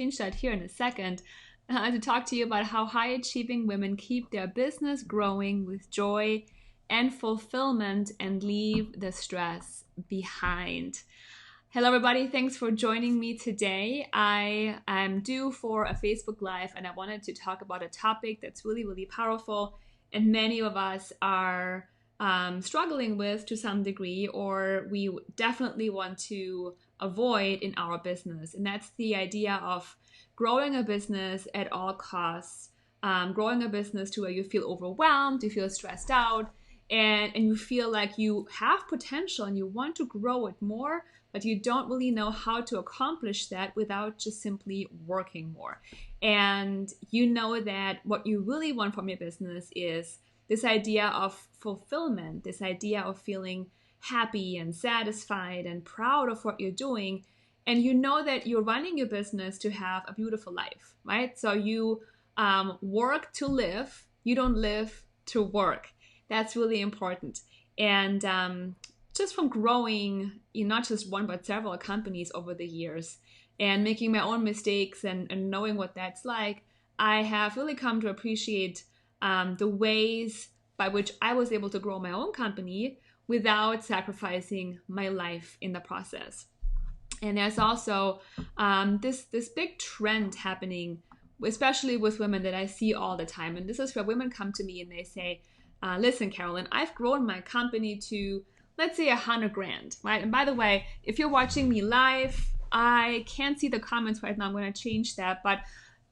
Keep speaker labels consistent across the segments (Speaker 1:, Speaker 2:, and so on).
Speaker 1: change that here in a second, to talk to you about how high achieving women keep their business growing with joy and fulfillment and leave the stress behind. Hello, everybody. Thanks for joining me today. I am due for a Facebook Live, and I wanted to talk about a topic that's really, really powerful, and many of us are struggling with to some degree, or we definitely want to avoid in our business. And that's the idea of growing a business at all costs, growing a business to where you feel overwhelmed, you feel stressed out, and you feel like you have potential and you want to grow it more, but you don't really know how to accomplish that without just simply working more. And you know that what you really want from your business is this idea of fulfillment, this idea of feeling happy and satisfied and proud of what you're doing. And you know that you're running your business to have a beautiful life, right? So you work to live, you don't live to work. That's really important. And just from growing in not just one, but several companies over the years and making my own mistakes and knowing what that's like, I have really come to appreciate the ways by which I was able to grow my own company without sacrificing my life in the process. And there's also this big trend happening, especially with women, that I see all the time. And this is where women come to me and they say, listen, Carolin, I've grown my company to, let's say, 100 grand, right? And by the way, if you're watching me live, I can't see the comments right now. I'm going to change that, but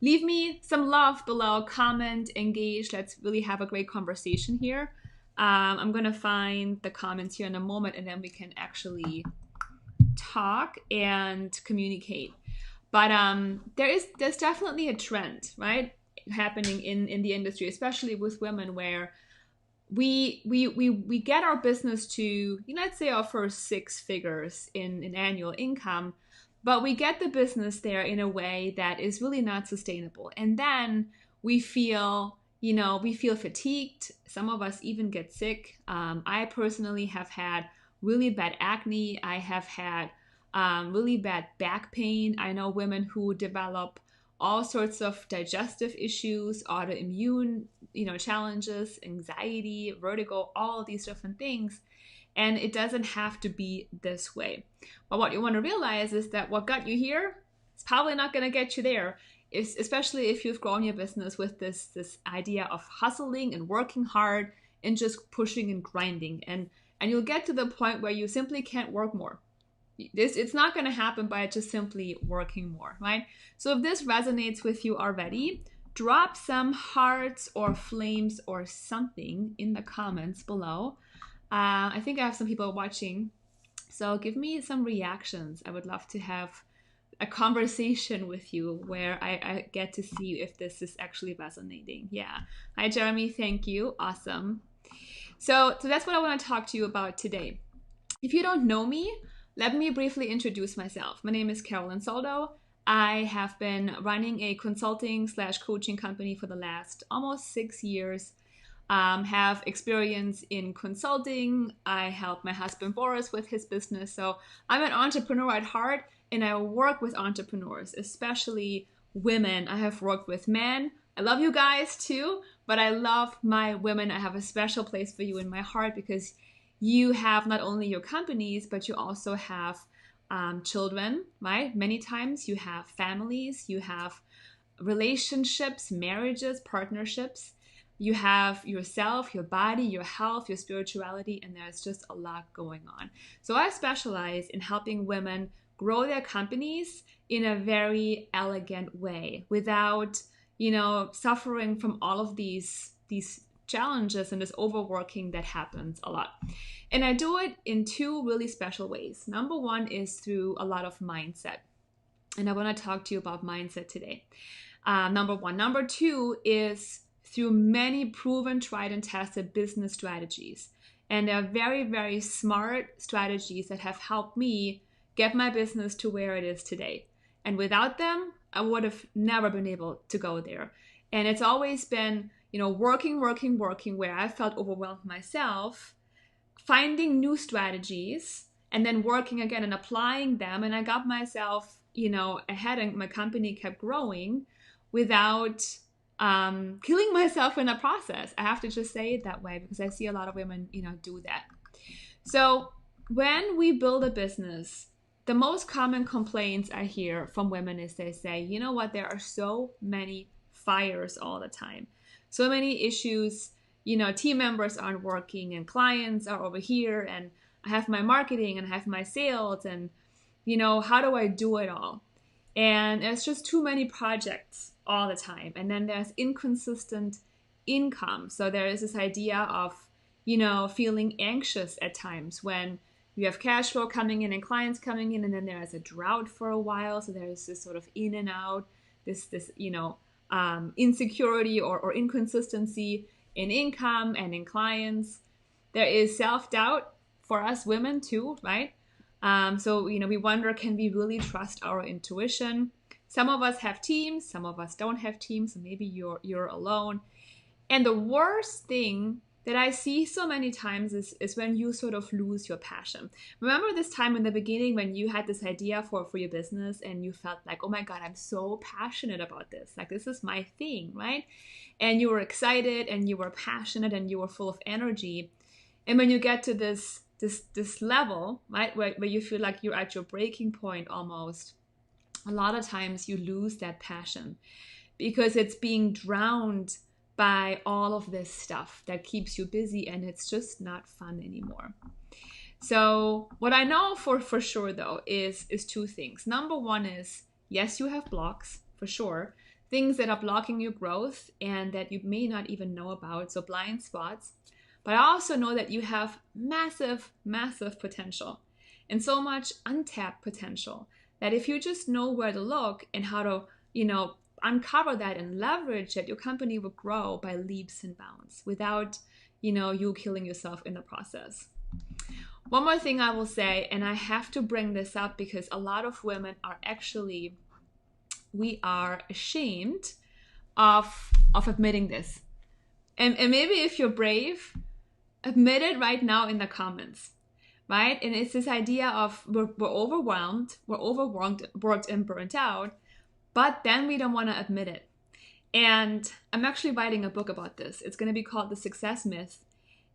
Speaker 1: leave me some love below, comment, engage. Let's really have a great conversation here. I'm going to find the comments here in a moment, and then we can actually talk and communicate. But there's definitely a trend, right, happening in the industry, especially with women, where we get our business to, let's say, our first 6 figures in annual income, but we get the business there in a way that is really not sustainable. And then we feel fatigued. Some of us even get sick. I personally have had really bad acne. I have had really bad back pain. I know women who develop all sorts of digestive issues, autoimmune, challenges, anxiety, vertigo, all of these different things. And it doesn't have to be this way. But what you want to realize is that what got you here is probably not going to get you there, especially if you've grown your business with this idea of hustling and working hard and just pushing and grinding. And you'll get to the point where you simply can't work more. It's not going to happen by just simply working more, right? So if this resonates with you already, drop some hearts or flames or something in the comments below. I think I have some people watching, so give me some reactions. I would love to have a conversation with you where I get to see if this is actually resonating. Yeah. Hi, Jeremy. Thank you. Awesome. So that's what I want to talk to you about today. If you don't know me, let me briefly introduce myself. My name is Carolin Soldo. I have been running a consulting/coaching company for the last almost 6 years. Have experience in consulting. I help my husband Boris with his business. So I'm an entrepreneur at heart, and I work with entrepreneurs, especially women. I have worked with men. I love you guys too, but I love my women. I have a special place for you in my heart because you have not only your companies, but you also have children, right? Many times you have families, you have relationships, marriages, partnerships. You have yourself, your body, your health, your spirituality, and there's just a lot going on. So I specialize in helping women grow their companies in a very elegant way without, suffering from all of these challenges and this overworking that happens a lot. And I do it in 2 really special ways. Number 1 is through a lot of mindset. And I want to talk to you about mindset today. Number 1. Number 2 is through many proven, tried and tested business strategies. And they're very, very smart strategies that have helped me get my business to where it is today. And without them, I would have never been able to go there. And it's always been, working, where I felt overwhelmed myself, finding new strategies, and then working again and applying them. And I got myself, ahead, and my company kept growing without killing myself in the process. I have to just say it that way, because I see a lot of women, do that. So when we build a business, the most common complaints I hear from women is they say, you know what, there are so many fires all the time, so many issues, team members aren't working and clients are over here, and I have my marketing and I have my sales, and how do I do it all? And there's just too many projects all the time. And then there's inconsistent income. So there is this idea of, feeling anxious at times when you have cash flow coming in and clients coming in, and then there is a drought for a while. So there's this sort of in and out, this insecurity or inconsistency in income and in clients. There is self-doubt for us women too, right? So we wonder, can we really trust our intuition? Some of us have teams, some of us don't have teams, so maybe you're alone. And the worst thing that I see so many times is when you sort of lose your passion. Remember this time in the beginning when you had this idea for your business and you felt like, oh my God, I'm so passionate about this. Like, this is my thing, right? And you were excited and you were passionate and you were full of energy. And when you get to this level, right, where you feel like you're at your breaking point almost, a lot of times you lose that passion because it's being drowned by all of this stuff that keeps you busy, and it's just not fun anymore. So what I know for sure though is two things. Number one is, yes, you have blocks for sure, things that are blocking your growth and that you may not even know about, so blind spots. But I also know that you have massive, massive potential and so much untapped potential that if you just know where to look and how to, uncover that and leverage it, your company will grow by leaps and bounds without, you killing yourself in the process. One more thing I will say, and I have to bring this up because a lot of women we are ashamed of admitting this. And maybe if you're brave, admit it right now in the comments, right? And it's this idea of we're overwhelmed, worked and burnt out, but then we don't want to admit it. And I'm actually writing a book about this. It's going to be called The Success Myth.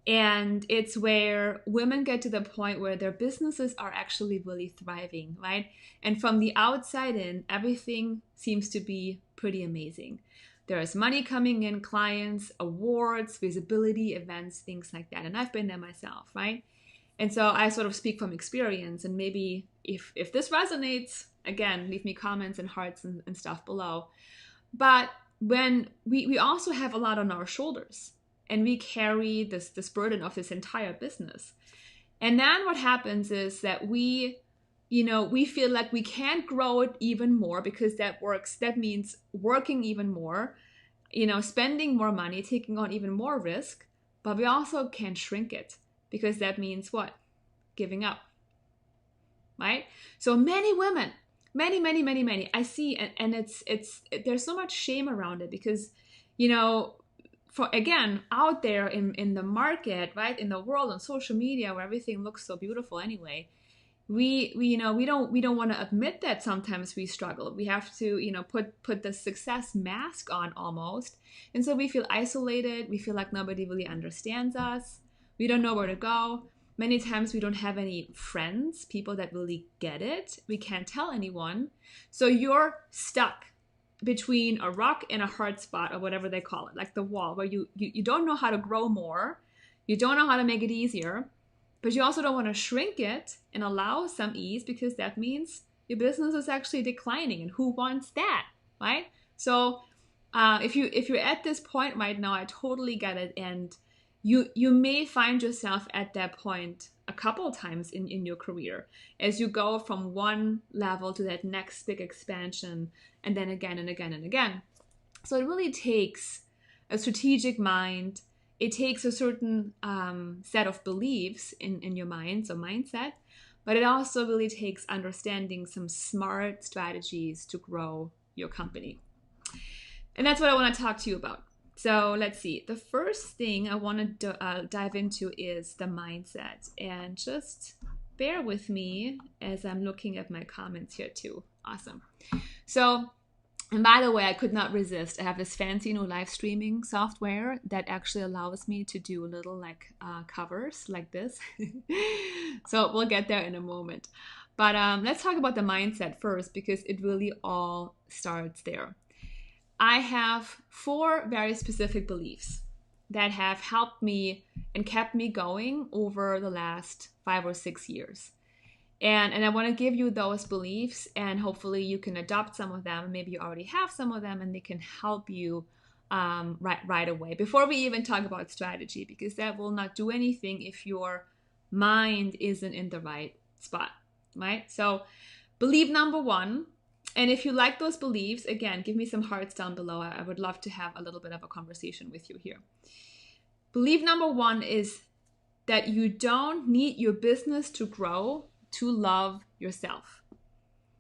Speaker 1: And it's where women get to the point where their businesses are actually really thriving, right? And from the outside in, everything seems to be pretty amazing. There is money coming in, clients, awards, visibility, events, things like that. And I've been there myself, right? And so I sort of speak from experience. And maybe if this resonates, again, leave me comments and hearts and stuff below. But when we also have a lot on our shoulders and we carry this burden of this entire business. And then what happens is that we feel like we can't grow it even more because that means working even more, spending more money, taking on even more risk, but we also can't shrink it because that means what? Giving up, right? So many women, many, I see, and it's there's so much shame around it because, for again, out there in the market, right, in the world, on social media where everything looks so beautiful anyway, we don't want to admit that sometimes we struggle. We have to, put the success mask on almost. And so we feel isolated. We feel like nobody really understands us. We don't know where to go. Many times we don't have any friends, people that really get it. We can't tell anyone. So you're stuck between a rock and a hard spot, or whatever they call it, like the wall, where you don't know how to grow more. You don't know how to make it easier, but you also don't want to shrink it and allow some ease because that means your business is actually declining, and who wants that, right? So if you're at this point right now, I totally get it, and you may find yourself at that point a couple times in your career as you go from one level to that next big expansion, and then again and again and again. So it really takes a strategic mind. It takes a certain set of beliefs in your mind, so mindset, but it also really takes understanding some smart strategies to grow your company. And that's what I want to talk to you about. So let's see. The first thing I want to dive into is the mindset. And just bear with me as I'm looking at my comments here too. Awesome. So, and by the way, I could not resist. I have this fancy new live streaming software that actually allows me to do little like covers like this. So we'll get there in a moment. But let's talk about the mindset first, because it really all starts there. I have 4 very specific beliefs that have helped me and kept me going over the last 5 or 6 years. And I want to give you those beliefs, and hopefully you can adopt some of them. Maybe you already have some of them, and they can help you right away. Before we even talk about strategy, because that will not do anything if your mind isn't in the right spot, right? So belief number 1, and if you like those beliefs, again, give me some hearts down below. I would love to have a little bit of a conversation with you here. Belief number 1 is that you don't need your business to grow to love yourself.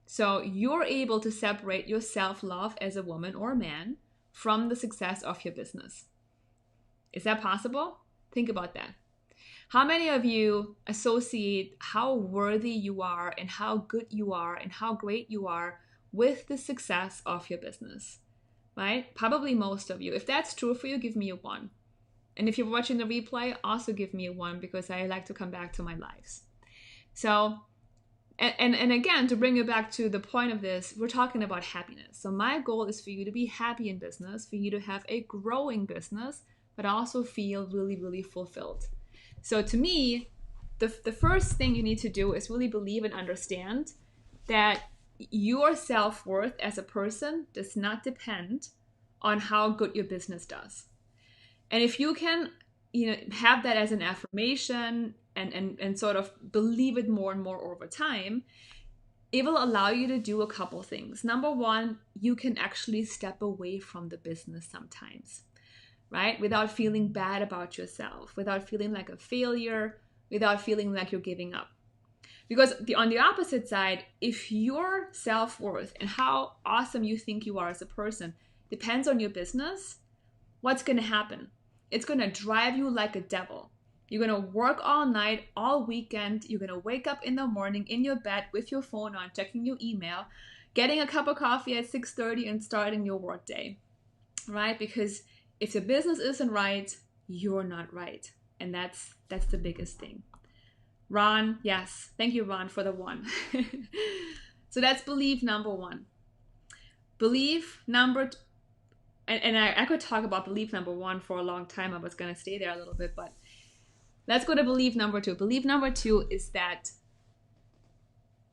Speaker 1: So you're able to separate your self-love as a woman or a man from the success of your business. Is that possible? Think about that. How many of you associate how worthy you are and how good you are and how great you are with the success of your business, right? Probably most of you. If that's true for you, give me a 1. And if you're watching the replay, also give me a 1, because I like to come back to my lives. So, and again, to bring you back to the point of this, we're talking about happiness. So my goal is for you to be happy in business, for you to have a growing business, but also feel really, really fulfilled. So to me, the first thing you need to do is really believe and understand that your self-worth as a person does not depend on how good your business does. And if you can, have that as an affirmation and sort of believe it more and more over time, it will allow you to do a couple things. Number 1, you can actually step away from the business sometimes, right? Without feeling bad about yourself, without feeling like a failure, without feeling like you're giving up. Because on the opposite side, if your self-worth and how awesome you think you are as a person depends on your business, what's going to happen? It's going to drive you like a devil. You're going to work all night, all weekend. You're going to wake up in the morning in your bed with your phone on, checking your email, getting a cup of coffee at 6:30 and starting your workday, right? Because if the business isn't right, you're not right. And that's the biggest thing. Ron, yes. Thank you, Ron, for the 1. So that's belief number 1. Belief number and I could talk about belief number 1 for a long time. I was going to stay there a little bit, but let's go to belief number 2. Belief number 2 is that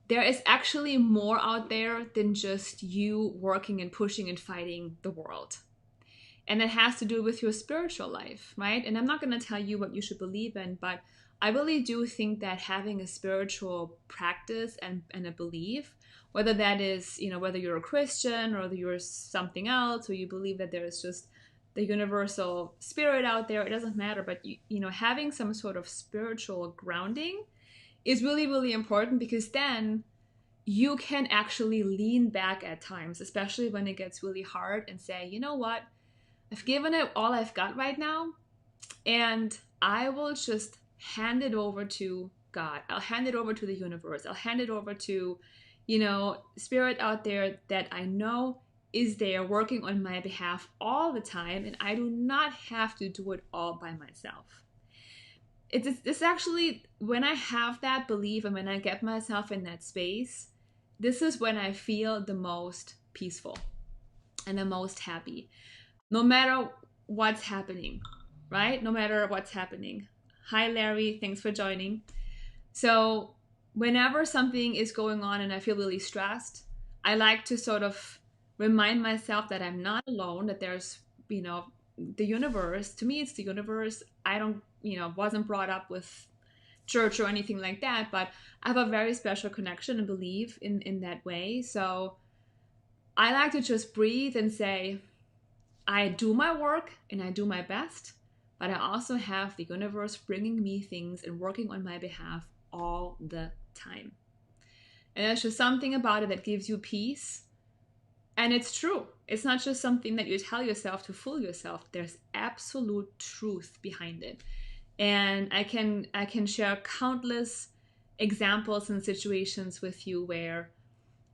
Speaker 1: there is actually more out there than just you working and pushing and fighting the world. And that has to do with your spiritual life, right? And I'm not going to tell you what you should believe in, but I really do think that having a spiritual practice and a belief, whether that is, whether you're a Christian or whether you're something else, or you believe that there is just the universal spirit out there, it doesn't matter. But, having some sort of spiritual grounding is really, really important, because then you can actually lean back at times, especially when it gets really hard, and say, you know what, I've given it all I've got right now, and I will just hand it over to God. I'll hand it over to the universe. I'll hand it over to, spirit out there that I know is there working on my behalf all the time, and I do not have to do it all by myself. It's actually, when I have that belief and when I get myself in that space, this is when I feel the most peaceful and the most happy. No matter what's happening, right? No matter what's happening. Hi, Larry. Thanks for joining. So whenever something is going on and I feel really stressed, I like to sort of remind myself that I'm not alone, that there's, the universe. To me, it's the universe. I don't, wasn't brought up with church or anything like that, but I have a very special connection and belief in that way. So I like to just breathe and say, I do my work and I do my best, but I also have the universe bringing me things and working on my behalf all the time. And there's just something about it that gives you peace. And it's true. It's not just something that you tell yourself to fool yourself. There's absolute truth behind it. And I can share countless examples and situations with you where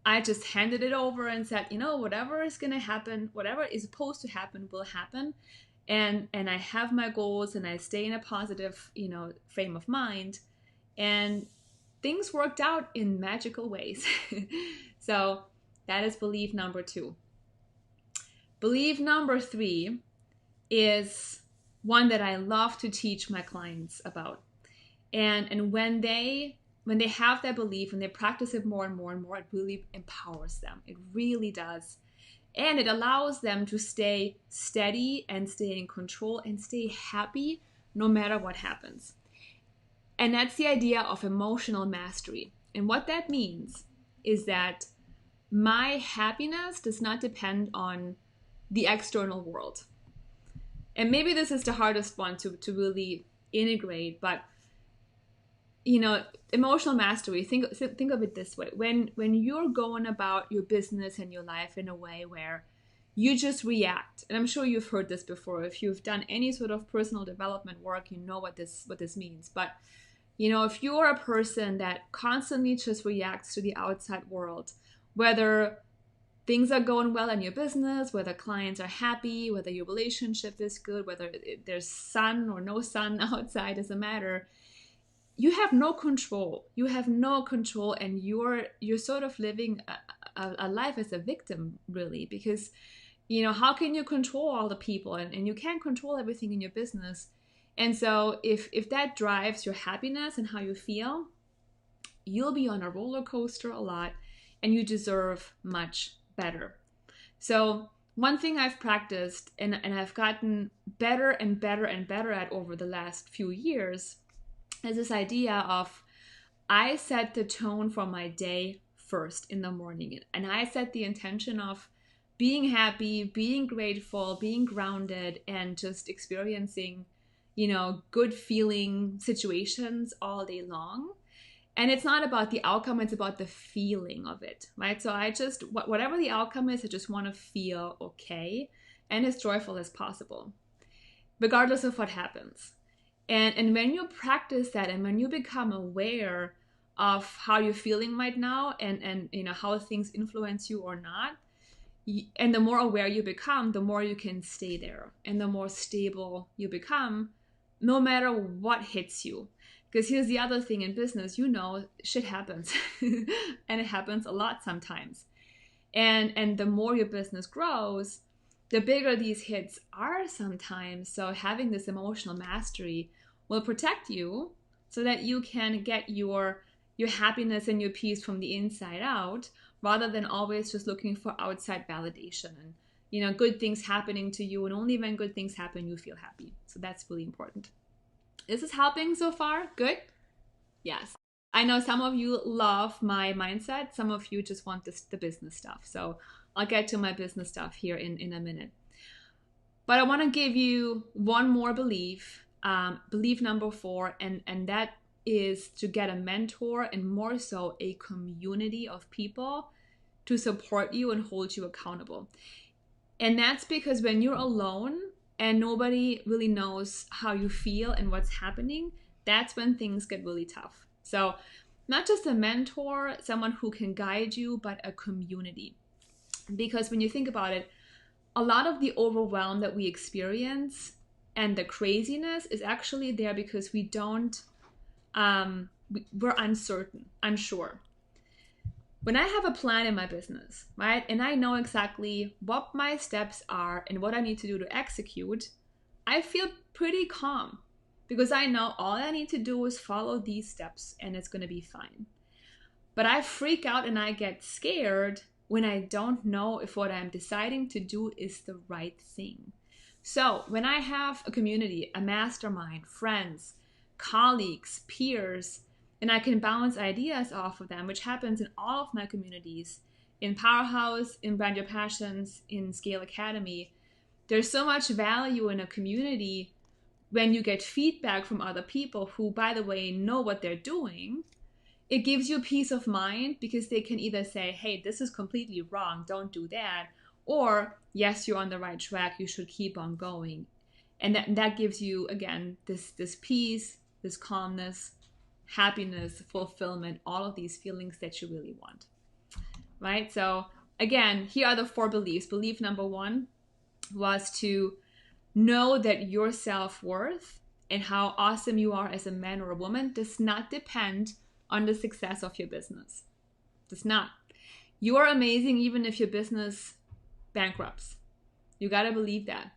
Speaker 1: I just handed it over and said, whatever is going to happen, whatever is supposed to happen will happen. And I have my goals and I stay in a positive, frame of mind. And things worked out in magical ways. So that is belief number 2. Belief number 3 is one that I love to teach my clients about. And when they have that belief and they practice it more and more and more, it really empowers them. It really does. And it allows them to stay steady and stay in control and stay happy no matter what happens. And that's the idea of emotional mastery. And what that means is that my happiness does not depend on the external world. And maybe this is the hardest one to really integrate, but emotional mastery, think of it this way. When you're going about your business and your life in a way where you just react, and I'm sure you've heard this before. If you've done any sort of personal development work, you know what this means. But if you're a person that constantly just reacts to the outside world, whether things are going well in your business, whether clients are happy, whether your relationship is good, whether there's sun or no sun outside, doesn't matter. You have no control. You have no control, and you're sort of living a life as a victim, really, because how can you control all the people, and you can't control everything in your business. And so if that drives your happiness and how you feel, you'll be on a roller coaster a lot, and you deserve much better. So one thing I've practiced and I've gotten better and better and better at over the last few years is this idea of, I set the tone for my day first in the morning. And I set the intention of being happy, being grateful, being grounded, and just experiencing, good feeling situations all day long. And it's not about the outcome, it's about the feeling of it, right? So I just, whatever the outcome is, I just want to feel okay and as joyful as possible, regardless of what happens. And when you practice that, and when you become aware of how you're feeling right now, and how things influence you or not, and the more aware you become, the more you can stay there, and the more stable you become, no matter what hits you. Because here's the other thing in business, shit happens, and it happens a lot sometimes. And the more your business grows, the bigger these hits are sometimes. So having this emotional mastery will protect you so that you can get your happiness and your peace from the inside out, rather than always just looking for outside validation and good things happening to you. And only when good things happen, you feel happy. So that's really important. Is this helping so far? Good? Yes. I know some of you love my mindset. Some of you just want the business stuff. So I'll get to my business stuff here in a minute. But I want to give you one more belief, belief number 4, and that is to get a mentor, and more so a community of people to support you and hold you accountable. And that's because when you're alone and nobody really knows how you feel and what's happening, that's when things get really tough. So not just a mentor, someone who can guide you, but a community. Because when you think about it, a lot of the overwhelm that we experience and the craziness is actually there because we don't, we're uncertain, unsure. When I have a plan in my business, right, and I know exactly what my steps are and what I need to do to execute, I feel pretty calm because I know all I need to do is follow these steps and it's going to be fine. But I freak out and I get scared when I don't know if what I'm deciding to do is the right thing. So when I have a community, a mastermind, friends, colleagues, peers, and I can bounce ideas off of them, which happens in all of my communities, in Powerhouse, in Brand Your Passions, in Scale Academy, there's so much value in a community when you get feedback from other people who, by the way, know what they're doing. It gives you peace of mind because they can either say, hey, this is completely wrong, don't do that, or yes, you're on the right track, you should keep on going. And that gives you, again, this peace, this calmness, happiness, fulfillment, all of these feelings that you really want. right? So again, here are the 4 beliefs. Belief number 1 was to know that your self-worth and how awesome you are as a man or a woman does not depend on the success of your business. Does not. You are amazing even if your business bankrupts. You got to believe that.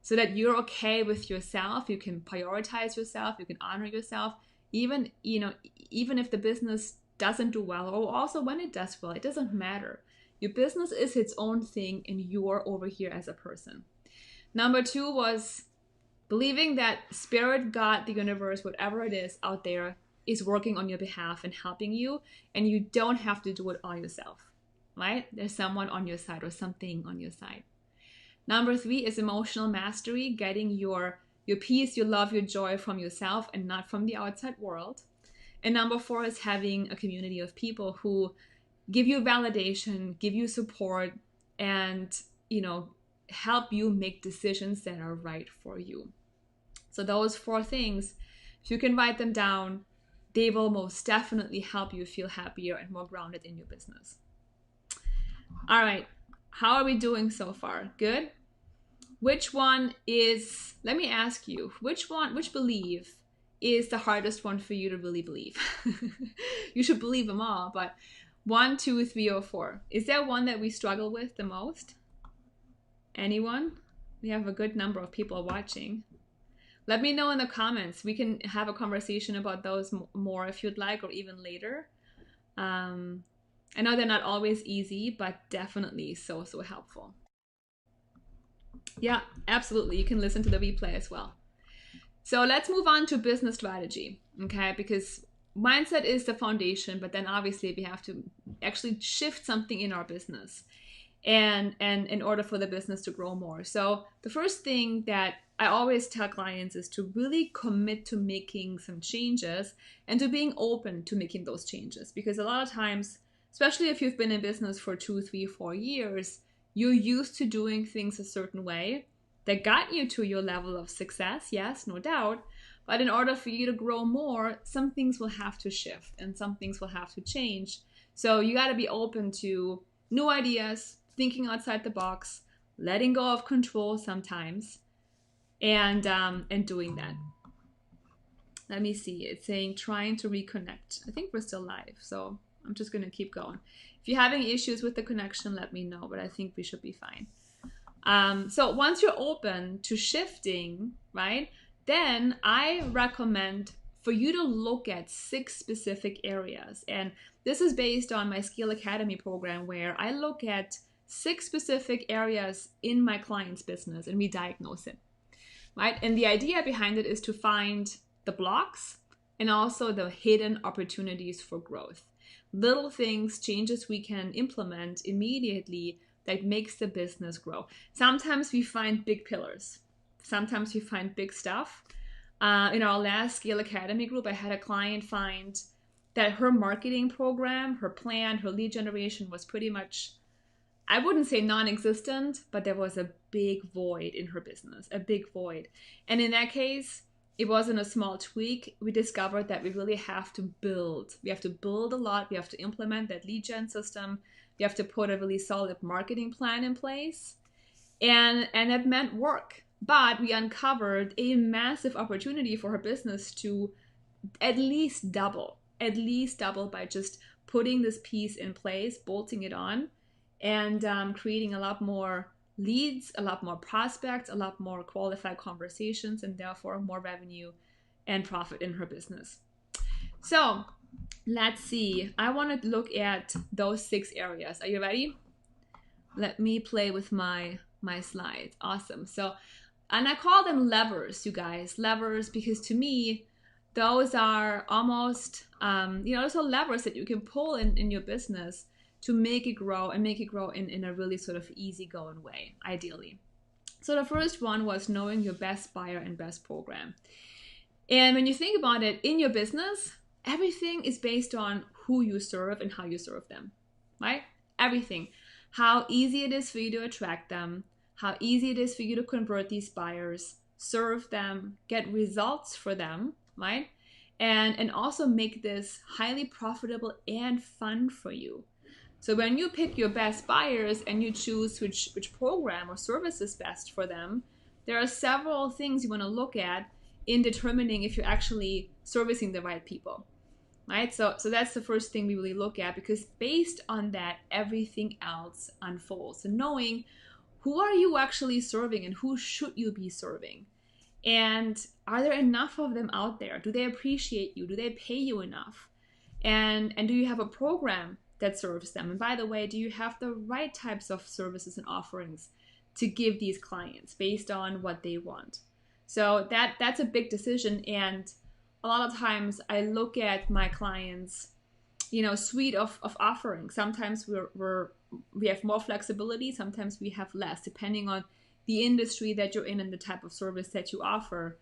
Speaker 1: So that you're okay with yourself, you can prioritize yourself, you can honor yourself, even if the business doesn't do well, or also when it does well, it doesn't matter. Your business is its own thing and you're over here as a person. Number 2 was believing that spirit, God, the universe, whatever it is out there, is working on your behalf and helping you, and you don't have to do it all yourself, right? There's someone on your side or something on your side. Number 3 is emotional mastery, getting your peace, your love, your joy from yourself and not from the outside world. And number 4 is having a community of people who give you validation, give you support, and, help you make decisions that are right for you. So those 4 things, if you can write them down, they will most definitely help you feel happier and more grounded in your business. All right. How are we doing so far? Good? Which one is, let me ask you, which belief is the hardest one for you to really believe? You should believe them all, but 1, 2, 3, or 4. Is there one that we struggle with the most? Anyone? We have a good number of people watching. Let me know in the comments. We can have a conversation about those more if you'd like, or even later. I know they're not always easy, but definitely so helpful. Yeah, absolutely. You can listen to the replay as well. So let's move on to business strategy, okay? Because mindset is the foundation, but then obviously we have to actually shift something in our business and in order for the business to grow more. So the first thing that I always tell clients is to really commit to making some changes and to being open to making those changes. Because a lot of times, especially if you've been in business for 2, 3, 4 years, you're used to doing things a certain way that got you to your level of success, yes, no doubt. But in order for you to grow more, some things will have to shift and some things will have to change. So you got to be open to new ideas, thinking outside the box, letting go of control sometimes, and doing that. Let me see. It's saying trying to reconnect. I think we're still live, so I'm just going to keep going. If you're having issues with the connection, let me know, but I think we should be fine. So once you're open to shifting, right, then I recommend for you to look at 6 specific areas. And this is based on my Scale Academy program, where I look at 6 specific areas in my client's business and we diagnose it, right? And the idea behind it is to find the blocks and also the hidden opportunities for growth. Little things, changes we can implement immediately that makes the business grow. Sometimes we find big pillars. Sometimes we find big stuff. In our last Scale Academy group, I had a client find that her marketing program, her plan, her lead generation was pretty much, I wouldn't say non-existent, but there was a big void in her business, a big void. And in that case, it wasn't a small tweak. We discovered that we really have to build. We have to build a lot. We have to implement that lead gen system. We have to put a really solid marketing plan in place. And that meant work. But we uncovered a massive opportunity for her business to at least double by just putting this piece in place, bolting it on, and creating a lot more leads, a lot more prospects, a lot more qualified conversations, and therefore more revenue and profit in her business. So let's see. I want to look at those 6 areas. Are you ready? Let me play with my slides. Awesome. So, and I call them levers, you guys. Levers, because to me, those are almost, those are levers that you can pull in your business to make it grow, and make it grow in a really sort of easygoing way, ideally. So the first one was knowing your best buyer and best program. And when you think about it, in your business, everything is based on who you serve and how you serve them, right? Everything. How easy it is for you to attract them, how easy it is for you to convert these buyers, serve them, get results for them, right? And also make this highly profitable and fun for you. So when you pick your best buyers and you choose which program or service is best for them, there are several things you want to look at in determining if you're actually servicing the right people, right? So that's the first thing we really look at, because based on that, everything else unfolds. So knowing who are you actually serving and who should you be serving? And are there enough of them out there? Do they appreciate you? Do they pay you enough? And do you have a program that serves them? And by the way, do you have the right types of services and offerings to give these clients based on what they want? So that's a big decision. And a lot of times I look at my clients, suite of offerings. Sometimes we have more flexibility. Sometimes we have less, depending on the industry that you're in and the type of service that you offer.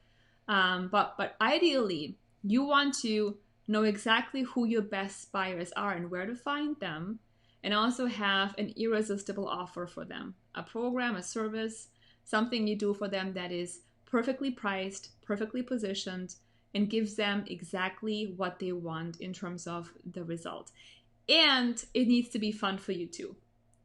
Speaker 1: But ideally, you want to know exactly who your best buyers are and where to find them, and also have an irresistible offer for them. A program, a service, something you do for them that is perfectly priced, perfectly positioned, and gives them exactly what they want in terms of the result. And it needs to be fun for you too,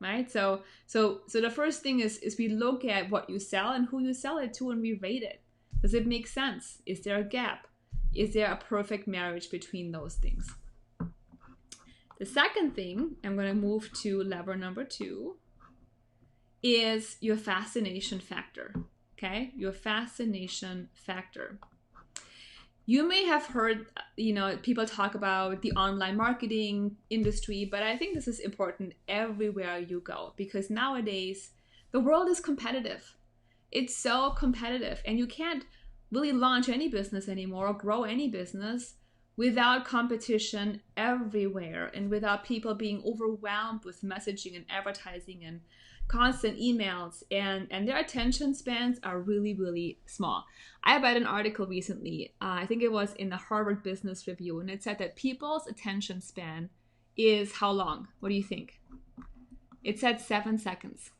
Speaker 1: right? So the first thing is we look at what you sell and who you sell it to, and we rate it. Does it make sense? Is there a gap? Is there a perfect marriage between those things? The second thing, I'm going to move to lever number 2, is your fascination factor. Okay, your fascination factor. You may have heard, people talk about the online marketing industry, but I think this is important everywhere you go, because nowadays the world is competitive. It's so competitive, and you can't really launch any business anymore or grow any business without competition everywhere and without people being overwhelmed with messaging and advertising and constant emails, and their attention spans are really, really small. I read an article recently, I think it was in the Harvard Business Review, and it said that people's attention span is how long? What do you think? It said 7 seconds.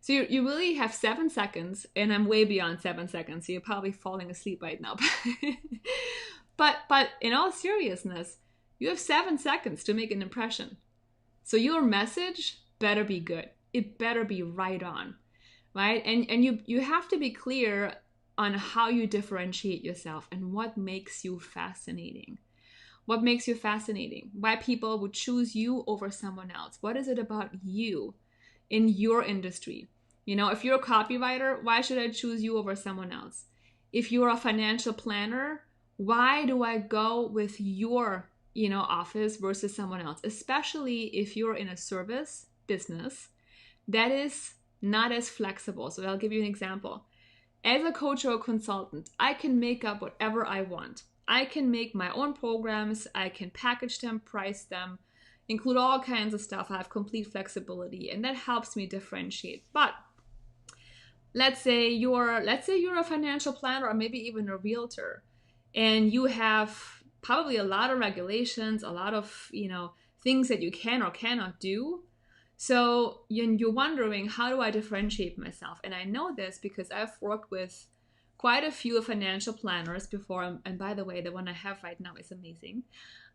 Speaker 1: So you really have 7 seconds, and I'm way beyond 7 seconds, so you're probably falling asleep right now. But in all seriousness, you have 7 seconds to make an impression. So your message better be good. It better be right on, right? And you have to be clear on how you differentiate yourself and what makes you fascinating. What makes you fascinating? Why people would choose you over someone else? What is it about you in your industry? If you're a copywriter, why should I choose you over someone else? If you're a financial planner, why do I go with your, office versus someone else? Especially if you're in a service business that is not as flexible. So I'll give you an example. As a coach or a consultant, I can make up whatever I want. I can make my own programs. I can package them, price them, include all kinds of stuff. I have complete flexibility, and that helps me differentiate. But let's say you're a financial planner or maybe even a realtor, and you have probably a lot of regulations, a lot of things that you can or cannot do. So you're wondering, how do I differentiate myself? And I know this because I've worked with quite a few financial planners before. And by the way, the one I have right now is amazing.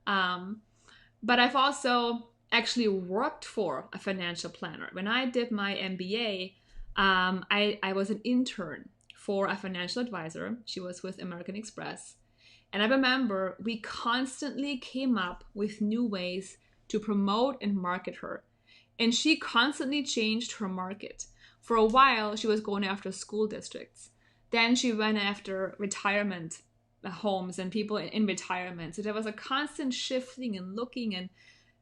Speaker 1: But I've also actually worked for a financial planner. When I did my MBA, I was an intern for a financial advisor. She was with American Express. And I remember we constantly came up with new ways to promote and market her. And she constantly changed her market. For a while, she was going after school districts. Then she went after retirement homes and people in retirement. So there was a constant shifting and looking, and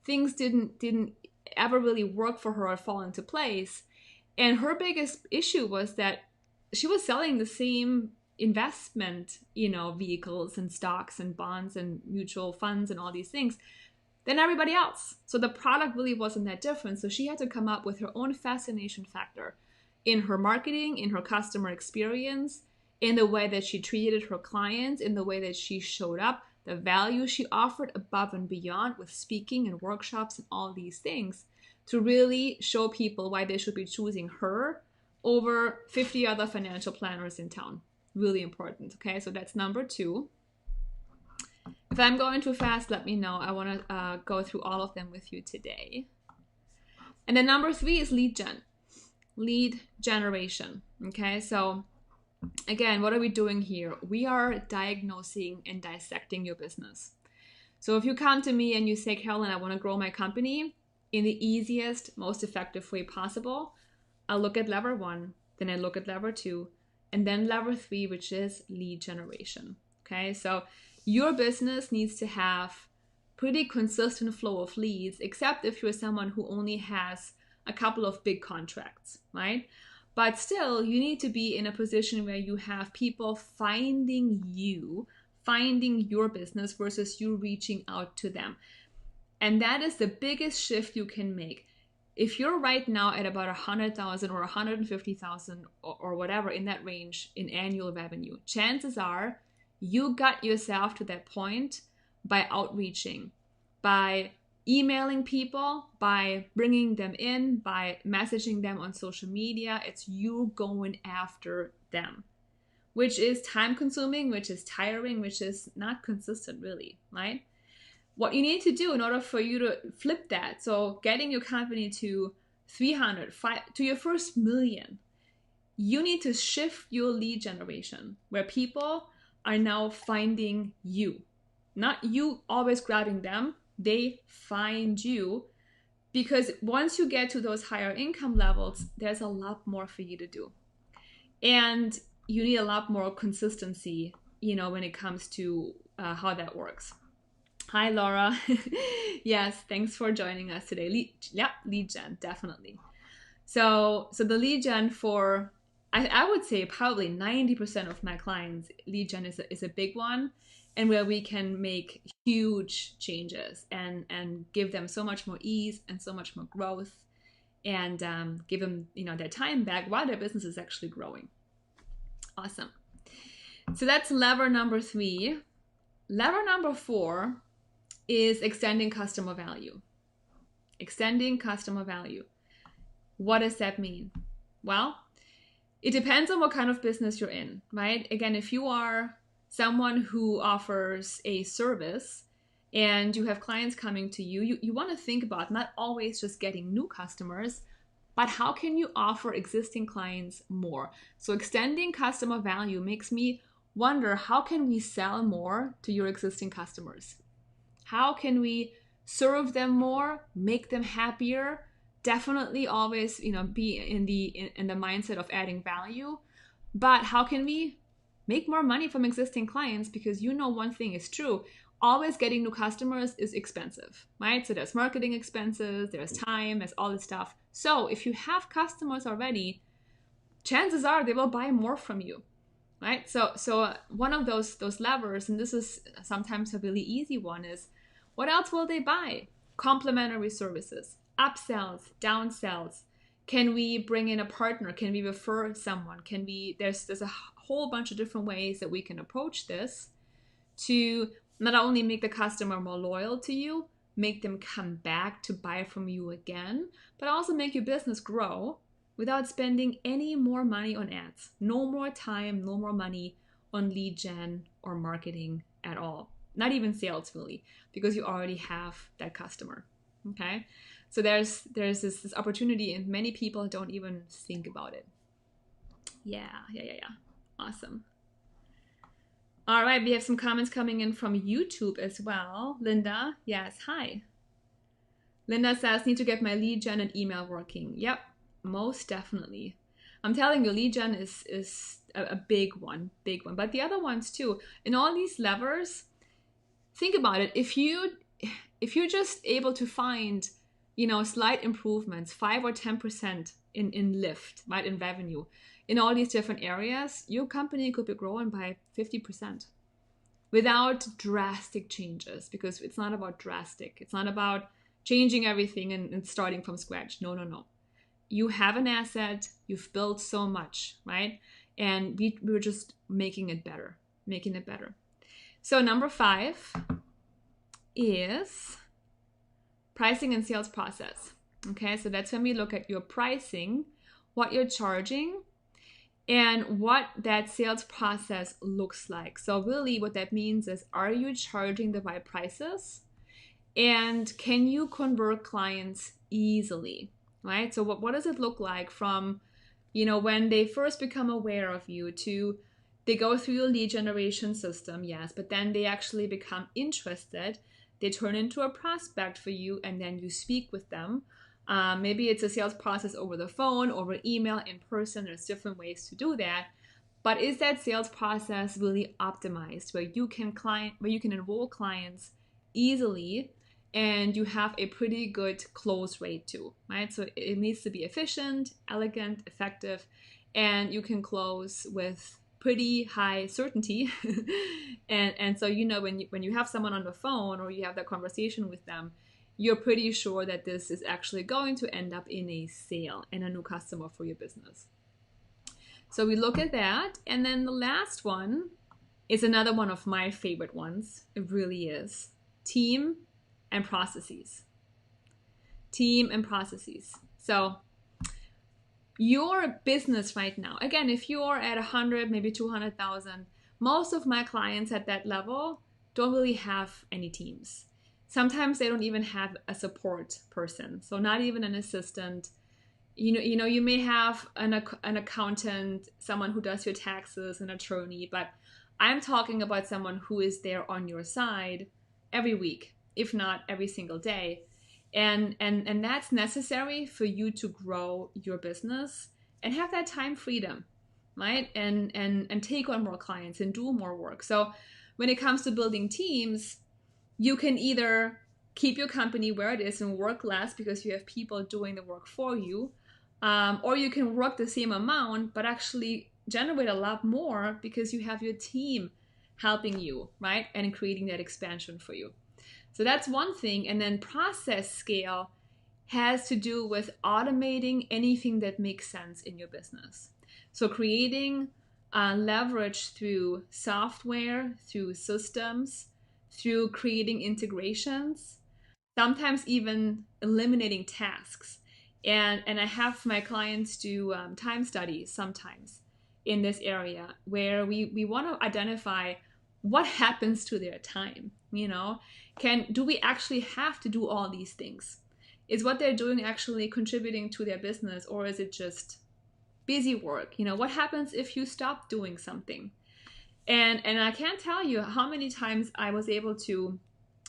Speaker 1: things didn't ever really work for her or fall into place. And her biggest issue was that she was selling the same investment, vehicles and stocks and bonds and mutual funds and all these things than everybody else. So the product really wasn't that different. So she had to come up with her own fascination factor in her marketing, in her customer experience, in the way that she treated her clients, in the way that she showed up, the value she offered above and beyond with speaking and workshops and all these things, to really show people why they should be choosing her over 50 other financial planners in town. Really important. Okay, so that's number 2. If I'm going too fast, let me know. I want to go through all of them with you today. And then number 3 is lead generation. Okay, so again, what are we doing here? We are diagnosing and dissecting your business. So if you come to me and you say, Carolin, I want to grow my company in the easiest, most effective way possible, I'll look at lever 1, then I look at lever 2, and then lever 3, which is lead generation. Okay, so your business needs to have pretty consistent flow of leads, except if you're someone who only has a couple of big contracts, right? But still, you need to be in a position where you have people finding your business versus you reaching out to them. And that is the biggest shift you can make. If you're right now at about 100,000 or 150,000 or whatever in that range in annual revenue, chances are you got yourself to that point by outreaching, by emailing people, by bringing them in, by messaging them on social media. It's you going after them, which is time consuming, which is tiring, which is not consistent really, right? What you need to do in order for you to flip that, so getting your company to 300, to your first million, you need to shift your lead generation where people are now finding you. Not you always grabbing them, they find you, because once you get to those higher income levels, there's a lot more for you to do. And you need a lot more consistency, when it comes to how that works. Hi, Laura. Yes, thanks for joining us today. Lead gen, definitely. So the lead gen for, I would say probably 90% of my clients, lead gen is a big one, and where we can make huge changes and give them so much more ease and so much more growth, and give them their time back while their business is actually growing. Awesome. So that's lever number 3. Lever number 4 is extending customer value. Extending customer value. What does that mean? Well, it depends on what kind of business you're in, right? Again, if you are someone who offers a service and you have clients coming to you, you want to think about not always just getting new customers, but how can you offer existing clients more? So extending customer value makes me wonder, how can we sell more to your existing customers? How can we serve them more, make them happier? Definitely always, be in the mindset of adding value. But how can we make more money from existing clients? Because one thing is true, always getting new customers is expensive, right? So there's marketing expenses, there's time, there's all this stuff. So if you have customers already, chances are they will buy more from you, right? So one of those levers, and this is sometimes a really easy one, is what else will they buy? Complementary services, upsells, downsells. Can we bring in a partner? Can we refer someone? There's a whole bunch of different ways that we can approach this to not only make the customer more loyal to you, make them come back to buy from you again, but also make your business grow without spending any more money on ads. No more time, no more money on lead gen or marketing at all. Not even sales really, because you already have that customer. Okay, so there's this opportunity, and many people don't even think about it. Yeah. Awesome. All right, we have some comments coming in from YouTube as well. Linda, yes, hi. Linda says, need to get my lead gen and email working. Yep, most definitely. I'm telling you, lead gen is a big one. But the other ones too. In all these levers, think about it. If you're just able to find, slight improvements, 5 or 10% in lift, right, in revenue, in all these different areas, your company could be growing by 50% without drastic changes, because it's not about drastic. It's not about changing everything and starting from scratch. No. You have an asset, you've built so much, right? And we're just making it better. So number 5 is pricing and sales process. Okay, so that's when we look at your pricing, what you're charging, and what that sales process looks like. So really what that means is, are you charging the right prices? And can you convert clients easily? right? So what does it look like from, when they first become aware of you to they go through your lead generation system, yes, but then they actually become interested. They turn into a prospect for you, and then you speak with them. Maybe it's a sales process over the phone, over email, in person. There's different ways to do that. But is that sales process really optimized where you can enroll clients easily and you have a pretty good close rate too, right? So it needs to be efficient, elegant, effective, and you can close with pretty high certainty. and so when you have someone on the phone or you have that conversation with them, you're pretty sure that this is actually going to end up in a sale and a new customer for your business. So we look at that. And then the last one is another one of my favorite ones. It really is. Team and processes. Team and processes. So your business right now, again, if you're at 100, maybe 200,000, most of my clients at that level don't really have any teams. Sometimes they don't even have a support person. So not even an assistant. You may have an accountant, someone who does your taxes, an attorney, but I'm talking about someone who is there on your side every week, if not every single day. And that's necessary for you to grow your business and have that time freedom, right? And take on more clients and do more work. So when it comes to building teams, you can either keep your company where it is and work less because you have people doing the work for you, or you can work the same amount but actually generate a lot more because you have your team helping you, right? And creating that expansion for you. So that's one thing. And then process scale has to do with automating anything that makes sense in your business. So creating leverage through software, through systems, through creating integrations, sometimes even eliminating tasks. And I have my clients do time studies sometimes in this area where we want to identify what happens to their time. Do we actually have to do all these things? Is what they're doing actually contributing to their business, or is it just busy work? What happens if you stop doing something? And I can't tell you how many times I was able to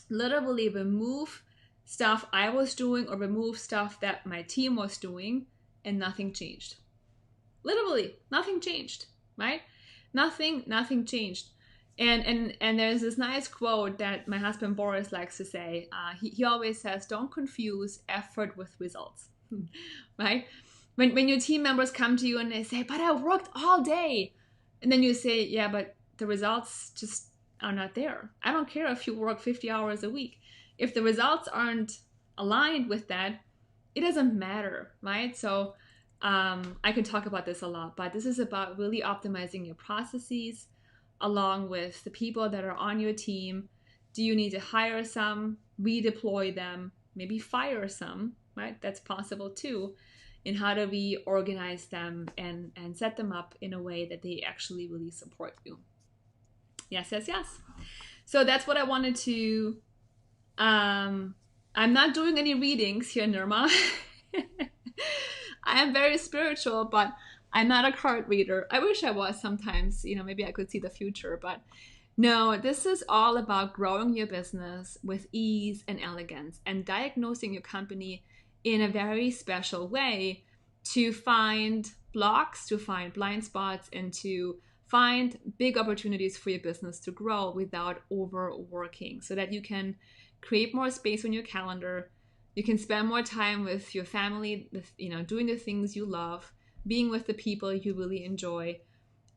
Speaker 1: literally remove stuff I was doing or remove stuff that my team was doing, and nothing changed. Literally, nothing changed, right? Nothing changed. And there's this nice quote that my husband Boris likes to say. He always says, don't confuse effort with results, right? When your team members come to you and they say, but I worked all day. And then you say, yeah, but the results just are not there. I don't care if you work 50 hours a week. If the results aren't aligned with that, it doesn't matter, right? So I can talk about this a lot, but this is about really optimizing your processes along with the people that are on your team. Do you need to hire some, redeploy them, maybe fire some, right? That's possible too. And how do we organize them and set them up in a way that they actually really support you? Yes. So that's what I wanted to, I'm not doing any readings here, Nirma. I am very spiritual, but I'm not a card reader. I wish I was sometimes, maybe I could see the future, but no, this is all about growing your business with ease and elegance and diagnosing your company in a very special way to find blocks, to find blind spots, and to find big opportunities for your business to grow without overworking, so that you can create more space on your calendar. You can spend more time with your family, doing the things you love, being with the people you really enjoy,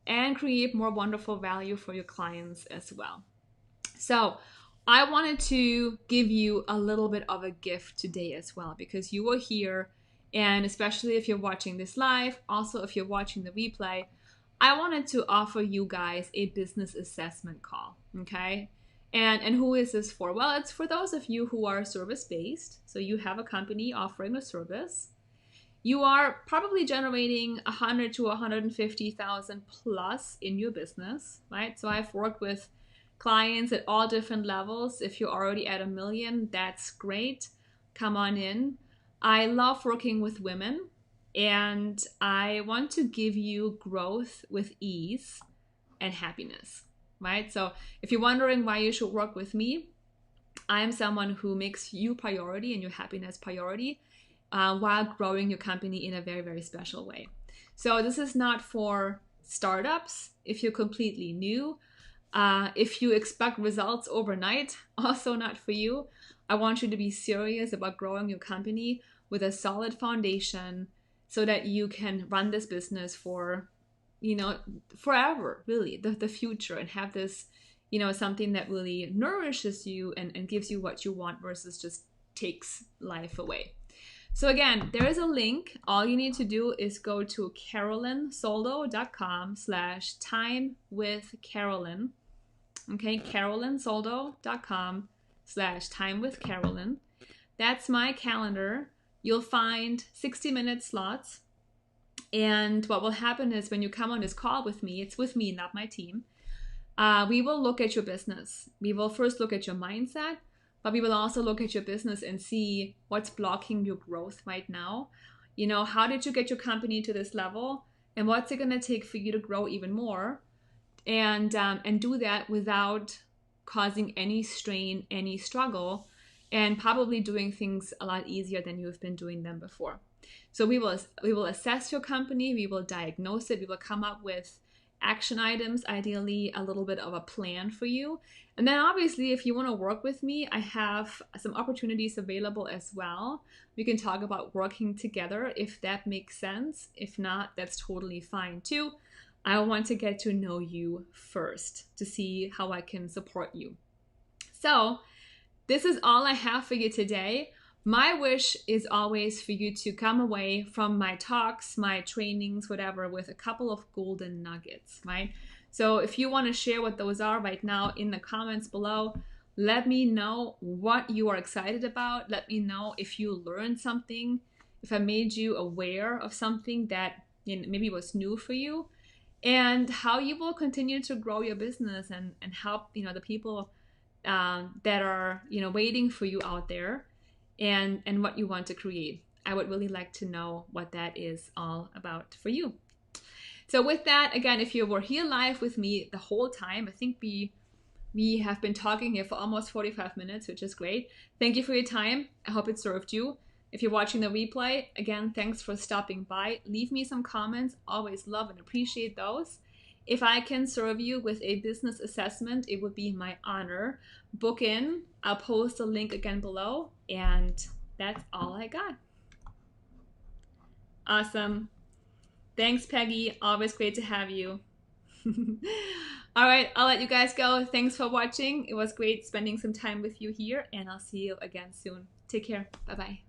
Speaker 1: and create more wonderful value for your clients as well. So I wanted to give you a little bit of a gift today as well, because you are here, and especially if you're watching this live, also if you're watching the replay, I wanted to offer you guys a business assessment call, okay? And who is this for? Well, it's for those of you who are service-based. So you have a company offering a service. You are probably generating 100 to 150,000 plus in your business, right? So I've worked with clients at all different levels. If you're already at $1 million, that's great. Come on in. I love working with women, and I want to give you growth with ease and happiness, right? So if you're wondering why you should work with me, I am someone who makes you priority and your happiness priority while growing your company in a very, very special way. So this is not for startups. If you're completely new, if you expect results overnight, also not for you. I want you to be serious about growing your company with a solid foundation so that you can run this business for, forever, really, the future, and have this, something that really nourishes you and gives you what you want versus just takes life away. So again, there is a link. All you need to do is go to carolinsoldo.com/timewithcarolin. Okay, carolinsoldo.com/timewithcarolin. That's my calendar. You'll find 60-minute slots. And what will happen is when you come on this call with me, it's with me, not my team. We will look at your business. We will first look at your mindset, but we will also look at your business and see what's blocking your growth right now. How did you get your company to this level? And what's it going to take for you to grow even more? And do that without causing any strain, any struggle, and probably doing things a lot easier than you've been doing them before. So we will assess your company, we will diagnose it, we will come up with action items, ideally a little bit of a plan for you. And then obviously, if you want to work with me, I have some opportunities available as well. We can talk about working together if that makes sense. If not, that's totally fine too. I want to get to know you first to see how I can support you. So this is all I have for you today. My wish is always for you to come away from my talks, my trainings, whatever, with a couple of golden nuggets, right? So if you want to share what those are right now in the comments below, let me know what you are excited about. Let me know if you learned something, if I made you aware of something that maybe was new for you, and how you will continue to grow your business and help the people that are waiting for you out there, and what you want to create. I would really like to know what that is all about for you. So with that, again, if you were here live with me the whole time, I think we have been talking here for almost 45 minutes, which is great. Thank you for your time. I hope it served you. If you're watching the replay, again, thanks for stopping by. Leave me some comments. Always love and appreciate those. If I can serve you with a business assessment, it would be my honor. Book in. I'll post a link again below. And that's all I got. Awesome. Thanks, Peggy. Always great to have you. All right, I'll let you guys go. Thanks for watching. It was great spending some time with you here, and I'll see you again soon. Take care. Bye-bye.